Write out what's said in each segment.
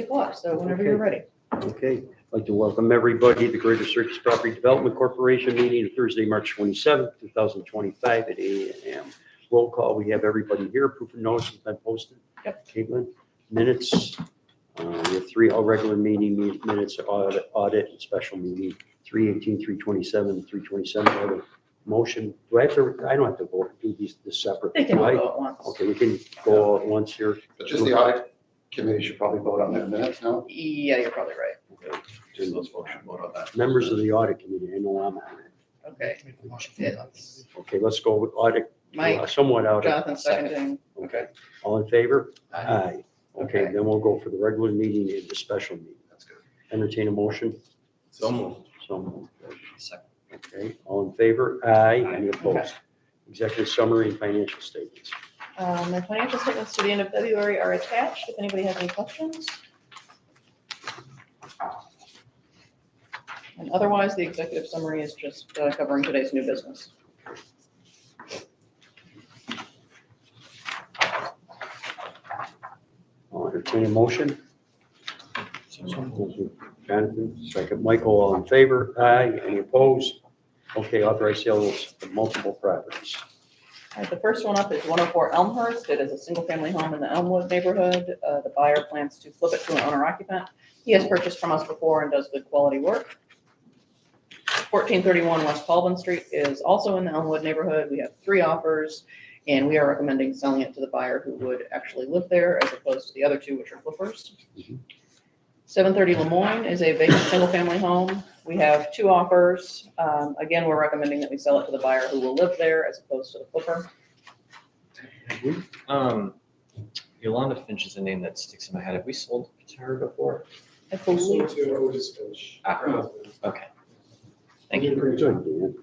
o'clock, so whenever you're ready. Okay, I'd like to welcome everybody to the Greater Syracuse Property Development Corporation meeting Thursday, March 27th, 2025 at 8 a.m. Roll call, we have everybody here. Proof of notice has been posted. Yep. Caitlin, minutes. We have 3 all regular meeting minutes, audit and special meeting, 318, 327, 327. I have a motion. Do I have to, I don't have to vote, do these separate. They can all right? go at once. Okay, we can go all at once here. But just the audit committee should probably vote on their minutes now. Yeah, you're probably right. Okay. Just those folks should vote on that. Members of the audit committee, I know I'm on it. Okay. Yeah, let's- Okay, let's go with audit, Mike, somewhat out. Jonathan seconding. Okay, all in favor? Aye. Okay, Okay. then we'll go for the regular meeting and the special meeting. That's good. Entertain a motion? So moved. So moved. Second. Okay, all in favor? Aye. Any Okay. opposed? Executive summary and financial statements. The financial statements to the end of February are attached, if anybody has any questions. And otherwise, the executive summary is just covering today's new business. I'll entertain a motion. Jonathan, second. Michael, all in favor? Aye. Any opposed? Okay, authorized sales of multiple properties. All right, the first one up is 104 Elmhurst. It is a single-family home in the Elmwood neighborhood. The buyer plans to flip it to an owner-occupant. He has purchased from us before and does good quality work. 1431 West Colvin Street is also in the Elmwood neighborhood. We have 3 offers, and we are recommending selling it to the buyer who would actually live there as opposed to the other 2, which are flippers. 730 Lemoyne is a vacant single-family home. We have 2 offers. Again, we're recommending that we sell it to the buyer who will live there as opposed to the flipper. Yolanda Finch is a name that sticks in my head. Have we sold to her before? I believe. To Otis Finch. Ah, okay. Thank you. Pretty good, Dan.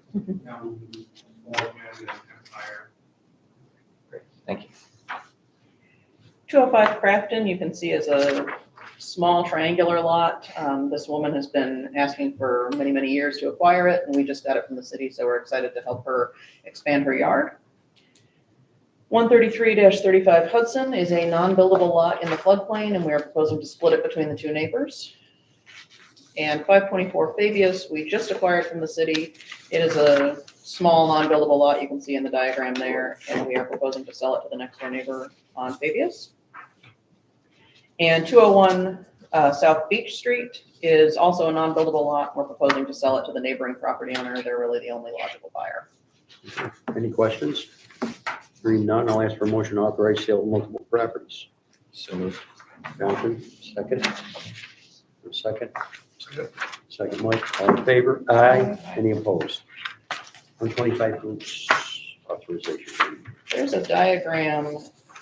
Empire. Great. Thank you. 205 Crafton, you can see is a small triangular lot. This woman has been asking for many, many years to acquire it, and we just got it from the city, so we're excited to help her expand her yard. 133-35 Hudson is a non-buildable lot in the floodplain, and we are proposing to split it between the 2 neighbors. And 524 Fabius, we just acquired from the city. It is a small non-buildable lot, you can see in the diagram there, and we are proposing to sell it to the next door neighbor on Fabius. And 201 South Beach Street is also a non-buildable lot. We're proposing to sell it to the neighboring property owner. They're really the only logical buyer. Any questions? Hearing none, I'll ask for a motion to authorize sale of multiple properties. So moved. Jonathan, second. Second. Second, Mike. All in favor? Aye. Any opposed? 125 groups authorization. There's a diagram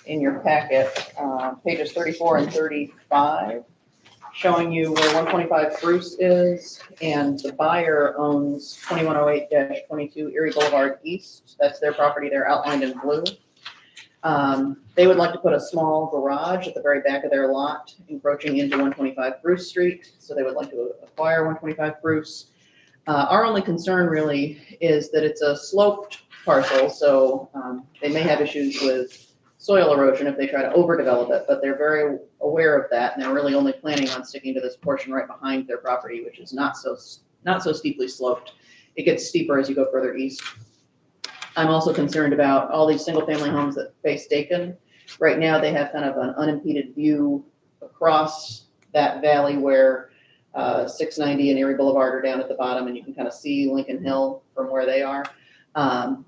in your packet, pages 34 and 35, showing you where 125 Bruce is, and the buyer owns 2108-22 Erie Boulevard East. That's their property. They're outlined in blue. They would like to put a small garage at the very back of their lot, encroaching into 125 Bruce Street. So they would like to acquire 125 Bruce. Our only concern really is that it's a sloped parcel, so they may have issues with soil erosion if they try to overdevelop it, but they're very aware of that, and they're really only planning on sticking to this portion right behind their property, which is not so steeply sloped. It gets steeper as you go further east. I'm also concerned about all these single-family homes that face Dakin. Right now, they have kind of an unimpeded view across that valley where 690 and Erie Boulevard are down at the bottom, and you can kind of see Lincoln Hill from where they are.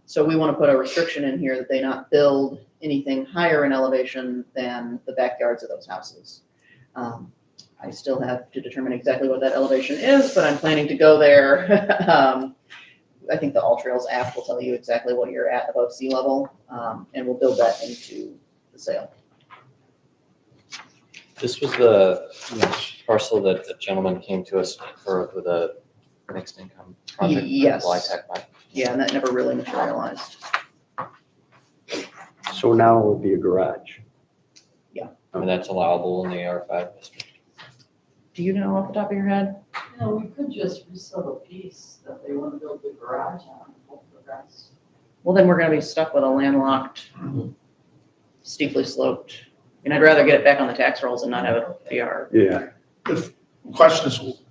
So we want to put a restriction in here that they not build anything higher in elevation than the backyards of those houses. I still have to determine exactly what that elevation is, but I'm planning to go there. I think the All Trails app will tell you exactly what you're at above sea level, and we'll build that into the sale. This was the parcel that the gentleman came to us for with a mixed income project. Yes. Lytec map. Yeah, and that never really materialized. So now it will be a garage. And that's allowable in the R5 district. Do you know off the top of your head? No, we could just resell a piece that they want to build the garage on, hope the rest. Well, then we're gonna be stuck with a landlocked, steeply sloped And I'd rather get it back on the tax rolls and not have a PR. Yeah, The question is,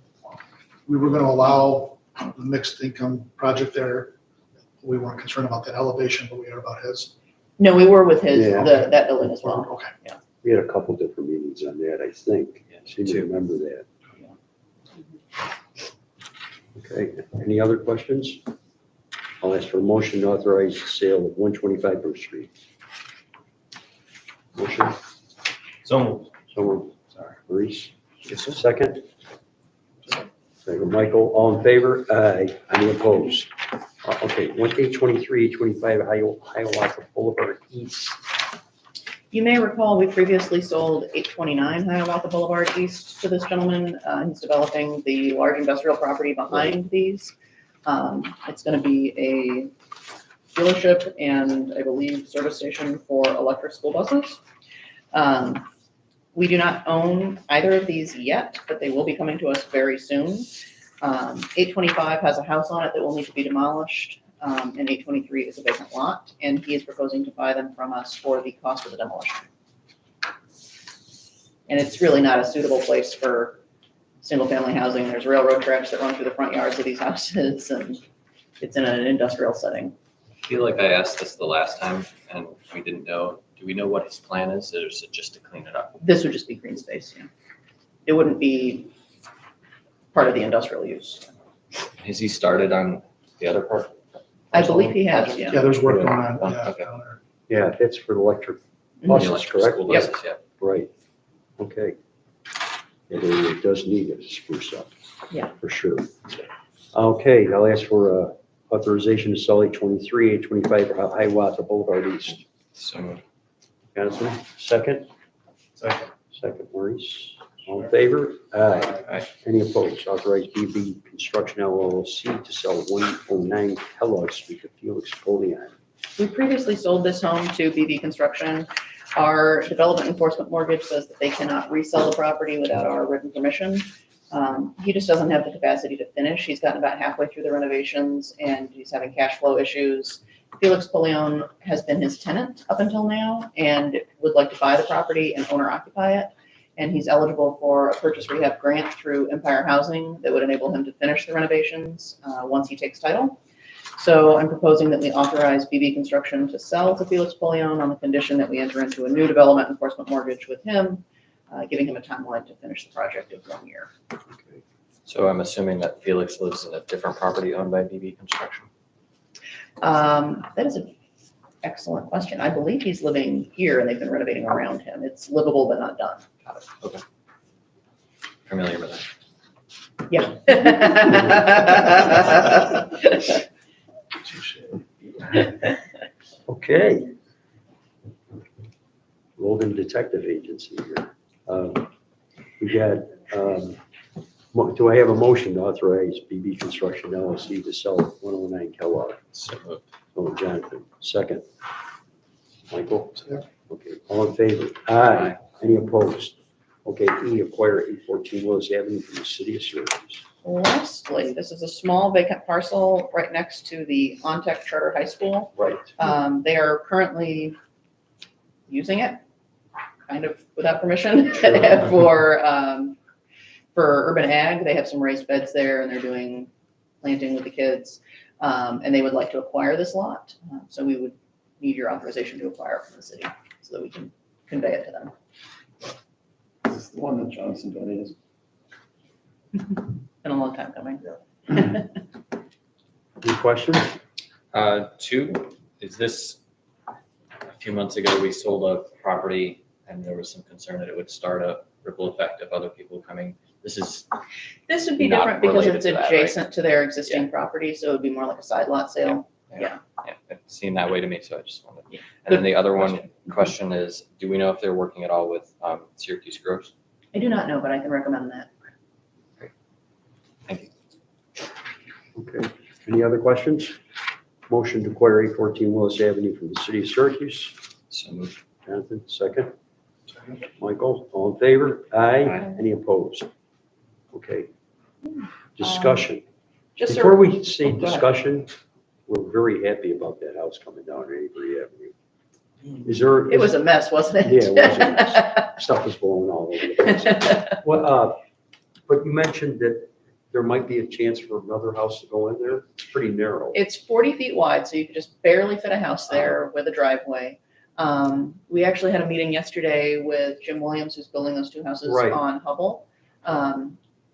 we were gonna allow the mixed income project there. We weren't concerned about that elevation, but we are about his. No, we were with his, Yeah. that building as well. Okay. we had a couple different meetings on that, I think. Yeah, Seem to two. remember that. Okay, any other questions? I'll ask for a motion to authorize the sale of 125 Bruce Street. Motion, So. someone, Sorry. Maurice, Yes, sir. second? Second, Michael, all in favor? Aye. Any opposed? Okay, 823, 825 Hiawatha Boulevard East. You may recall, we previously sold 829 Hiawatha Boulevard East to this gentleman. He's developing the large industrial property behind these. It's going to be a dealership and I believe service station for electric school buses. We do not own either of these yet, but they will be coming to us very soon. 825 has a house on it that will need to be demolished, and 823 is a vacant lot, and he is proposing to buy them from us for the cost of the demolition. And it's really not a suitable place for single-family housing. There's railroad tracks that run through the front yards of these houses, and it's in an industrial setting. I feel like I asked this the last time and we didn't know. Do we know what his plan is, or is it just to clean it up? This would just be green space, yeah. It wouldn't be part of the industrial use. Has he started on the other part? I believe he has, yeah. Yeah, there's work going on, Yeah. yeah, Okay. down there. Yeah, that's for the electric Mhm. buses, The electric correct? school Yep. buses, yeah. Right, okay. It does need a spruce up. Yeah. For sure. Okay, I'll ask for authorization to sell 823, 825 Hiawatha Boulevard East. So moved. Johnson, second? Second. Second, Maurice. All in favor? Aye. Aye. Any opposed? Authorize BB Construction LLC to sell 109 Kellogg Street to Felix Polion. We previously sold this home to BB Construction. Our development enforcement mortgage says that they cannot resell the property without our written permission. He just doesn't have the capacity to finish. He's gotten about halfway through the renovations and he's having cash flow issues. Felix Polion has been his tenant up until now and would like to buy the property and owner occupy it. And he's eligible for a purchase rehab grant through Empire Housing that would enable him to finish the renovations once he takes title. So I'm proposing that we authorize BB Construction to sell to Felix Polion on the condition that we enter into a new development enforcement mortgage with him, giving him a timeline to finish the project of 1 year. Okay. So I'm assuming that Felix lives in a different property owned by BB Construction? That is an excellent question. I believe he's living here and they've been renovating around him. It's livable but not done. Got it, okay. Familiar with that. Yeah. Okay. Logan Detective Agency here. We got, do I have a motion to authorize BB Construction LLC to sell 109 Kellogg? So moved. Oh, Jonathan, second. Michael? Yeah. Okay, all in favor? Aye. Any opposed? Okay, E, acquire 814 Willis Avenue from the city of Syracuse. Lastly, this is a small vacant parcel right next to the Ontech Charter High School. Right. They are currently using it, kind of without permission, for urban ag. They have some raised beds there and they're doing planting with the kids. And they would like to acquire this lot. So we would need your authorization to acquire it from the city so that we can convey it to them. This is the one that Johnson donated. Been a long time coming. Any questions? Two, is this, a few months ago, we sold a property and there was some concern that it would start a ripple effect of other people coming. This is, This would be Not different because related it's to that, right? adjacent to their existing property, so it would be more like a side lot sale. Yeah. it seemed that way to me, so I just wanted. Yeah. And then the other question is, do we know if they're working at all with Syracuse Growers? I do not know, but I can recommend that. Thank you. Okay, any other questions? Motion to acquire 814 Willis Avenue from the city of Syracuse. So moved. Jonathan, second. Michael, all in favor? Aye. Aye. Any opposed? Okay. Discussion. Just Before a, we say go ahead. discussion, we're very happy about that house coming down Avery Avenue. Is there? It was a mess, wasn't it? Yeah, it was a mess. Stuff was blowing all over the place. Well, but you mentioned that there might be a chance for another house to go in there. It's pretty narrow. It's 40 feet wide, so you could just barely fit a house there with a driveway. We actually had a meeting yesterday with Jim Williams, who's building those two houses Right. on Hubble.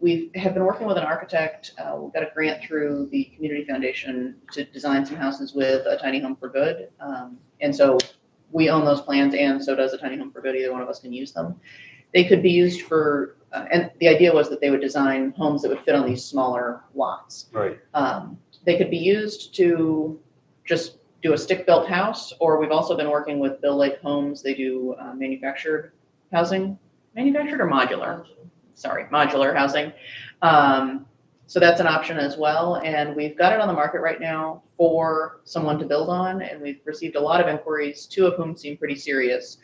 We have been working with an architect. We've got a grant through the Community Foundation to design some houses with a tiny home for good. And so we own those plans, and so does a tiny home for good. Either one of us can use them. They could be used for, and the idea was that they would design homes that would fit on these smaller lots. Right. They could be used to just do a stick-built house, or we've also been working with Bill Lake Homes. They do manufactured housing, manufactured or modular? Sorry, modular housing. So that's an option as well. And we've got it on the market right now for someone to build on. And we've received a lot of inquiries, two of whom seem pretty serious.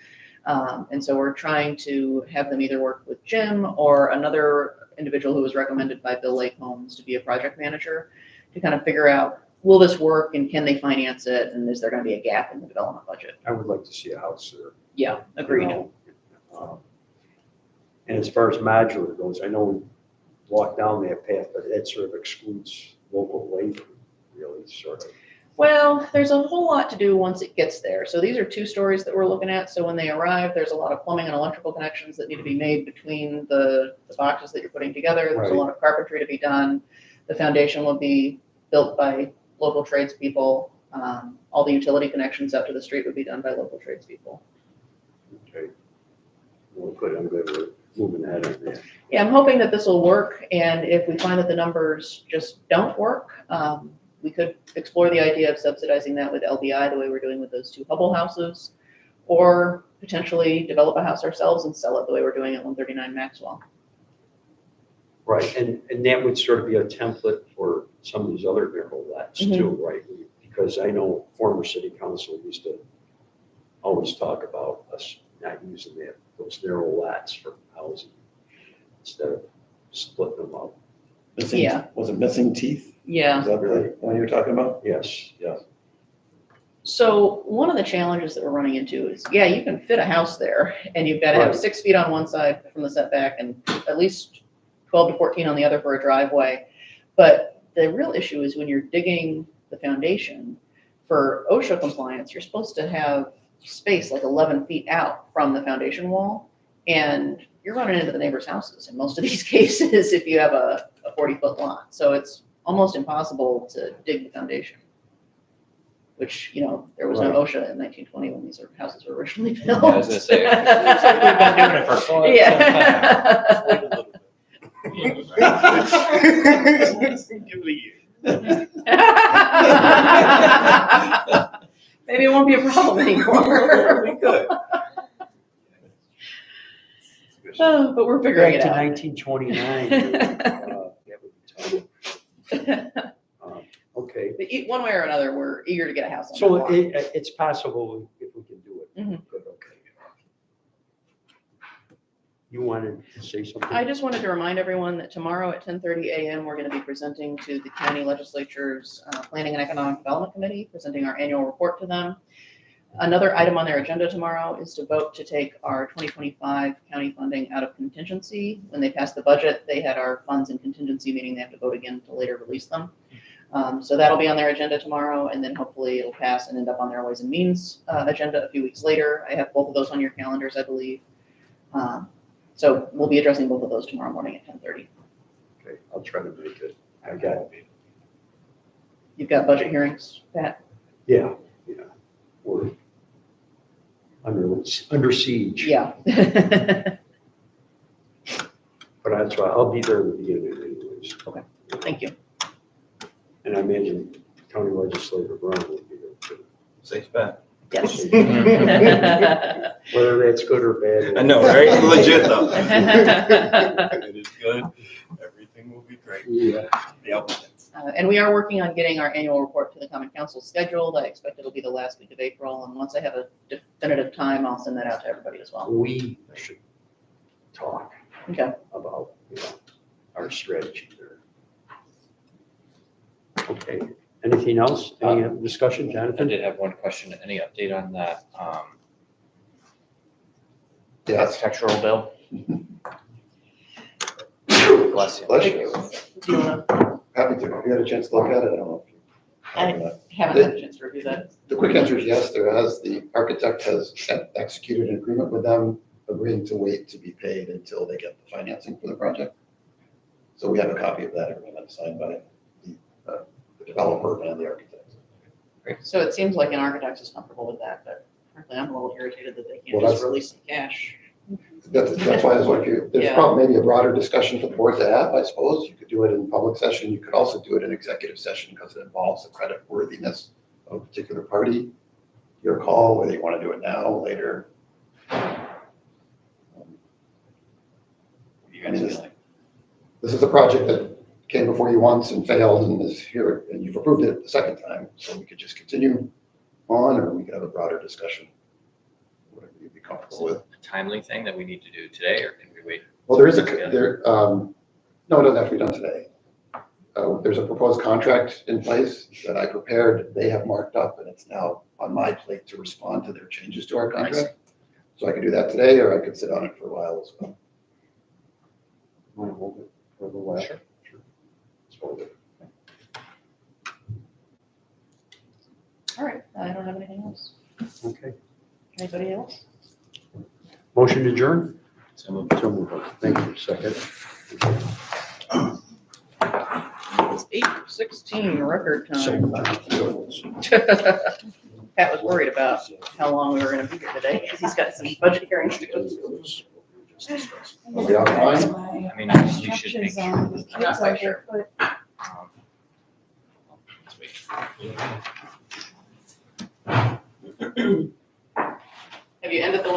And so we're trying to have them either work with Jim or another individual who was recommended by Bill Lake Homes to be a project manager to kind of figure out, will this work and can they finance it? And is there going to be a gap in the development budget? I would like to see a house there. Yeah, agreed. You know, and as far as modular goes, I know we walk down that path, but that sort of excludes local labor, really, sort of. Well, there's a whole lot to do once it gets there. So these are 2 stories that we're looking at. So when they arrive, there's a lot of plumbing and electrical connections that need to be made between the boxes that you're putting together. There's a Right. lot of carpentry to be done. The foundation will be built by local tradespeople. All the utility connections up to the street would be done by local tradespeople. Okay. Well, good, I'm good with moving ahead on that. Yeah, I'm hoping that this will work. And if we find that the numbers just don't work, we could explore the idea of subsidizing that with LBI the way we're doing with those 2 Hubble houses, or potentially develop a house ourselves and sell it the way we're doing at 139 Maxwell. Right, and that would sort of be a template for some of these other narrow lots too, right? Because I know former city council used to always talk about us not using those narrow lots for housing instead of splitting them up. Missing- Yeah. Was it missing teeth? Yeah. Is that the one you're talking about? Yes. Yeah. So one of the challenges that we're running into is, yeah, you can fit a house there and you've got to have Right. 6 feet on one side from the setback and at least 12 to 14 on the other for a driveway. But the real issue is when you're digging the foundation for OSHA compliance, you're supposed to have space like 11 feet out from the foundation wall. And you're running into the neighbors' houses in most of these cases if you have a 40-foot lot. So it's almost impossible to dig the foundation, which, you know, there was no Right. OSHA in 1920 when these houses were originally built. I was gonna say, Looks like we've been doing it for quite some time. Yeah. Wait a little bit. Give it a year. Maybe it won't be a problem anymore. We could. But we're figuring Back it to out. 1929. That would be tough. Okay, But one way or another, we're eager to get a house on that so lot. it's possible if we can do it. Mhm. Good, okay. You wanted to say something? I just wanted to remind everyone that tomorrow at 10:30 a.m., we're going to be presenting to the county legislature's Planning and Economic Development Committee, presenting our annual report to them. Another item on their agenda tomorrow is to vote to take our 2025 county funding out of contingency. When they passed the budget, they had our funds in contingency, meaning they have to vote again to later release them. So that'll be on their agenda tomorrow, and then hopefully it'll pass and end up on their Ways and Means agenda a few weeks later. I have both of those on your calendars, I believe. So we'll be addressing both of those tomorrow morning at 10:30. Okay, I'll try to make it. I got it. You've got budget hearings, Pat? Yeah. We're under siege. Yeah. But that's why I'll be there at the beginning anyways. Okay. Thank you. And I imagine County Legislator Brown will be there too. Safe bet. Yes. Whether that's good or bad. I know, right? Legit though. It is good. Everything will be great. Yeah. Yep. And we are working on getting our annual report to the Common Council scheduled. I expect it'll be the last week of April. And once I have a definitive time, I'll send that out to everybody as well. We should talk Okay. about, our strategy there. Okay, anything else? Any discussion, I Jonathan? did have one question. Any update on that Yes. architectural bill. Bless you. Bless you. Do you wanna, Happy to. Have you had a chance to look at it? I don't know. I haven't had a chance to review that. The quick answer is yes, there has. The architect has executed an agreement with them, agreeing to wait to be paid until they get the financing for the project. So we have a copy of that agreement signed by the developer and the architect. Great. So it seems like an architect is comfortable with that, but frankly, I'm a little irritated that they can't Well, just that's- release some cash. That's why I was wondering, there's Yeah. probably maybe a broader discussion for the board to have, I suppose. You could do it in public session. You could also do it in executive session because it involves the credit worthiness of a particular party. Your call, whether you want to do it now, later. What do you guys feel like? This is a project that came before you once and failed and is here, and you've approved it the second time. So we could just continue on, or we could have a broader discussion. Whatever you'd be comfortable with. A timely thing that we need to do today, or can we wait? Well, there is no, it doesn't have to be done today. There's a proposed contract in place that I prepared. They have marked up, and it's now on my plate to respond to their changes to our contract. So I could do that today, or I could sit on it for a while as well. Want to hold it for a little while? Sure. Let's hold it. All right, I don't have anything else. Okay. Anybody else? Motion to adjourn? So moved. So moved. Thank you. Second. It's 8:16 record So time. Pat was worried about how long we were gonna be here today, because he's got some budget hearings to go to. Are we on time? I mean, we should make sure. I'm not quite sure. Um, let's wait. Have you ended the live?